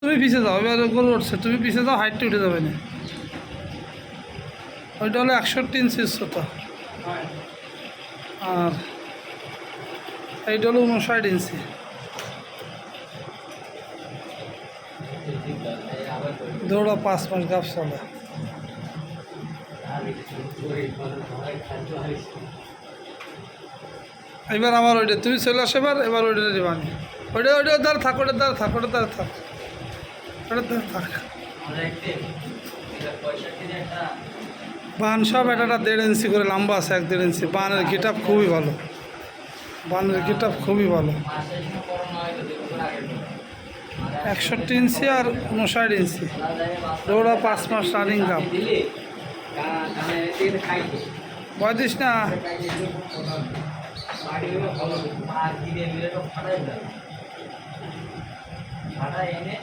তুমি পিছিয়ে যাও, এবার গোল উঠছে, তুমি পিছিয়ে যাও, হাইটটা উঠে যাবে না। ওইটা হলো 61 ইঞ্চি উচ্চতা, আর এইটা হলো 59 ইঞ্চি। দৌড়া 5 মাস গাছ চলে। এবার আমার ওইটা তুমি চলে আসো, এবার ওইটা দেবানি, ওইটা দ্বারা থাক, ওটার দ্বারা থাক, ওটার দ্বারা থাক, ওটার দ্বারা থাক। বান সব একটা 1.5 ইঞ্চি করে লম্বা আছে, 1-1.5 ইঞ্চি। বানের গেটআপ খুবই ভালো, বানের গেটআপ খুবই ভালো। 61 ইঞ্চি আর 59 ইঞ্চি, দৌড়া 5 মাস রানিং কাপ। ভয় দিস না। ফাটা এনে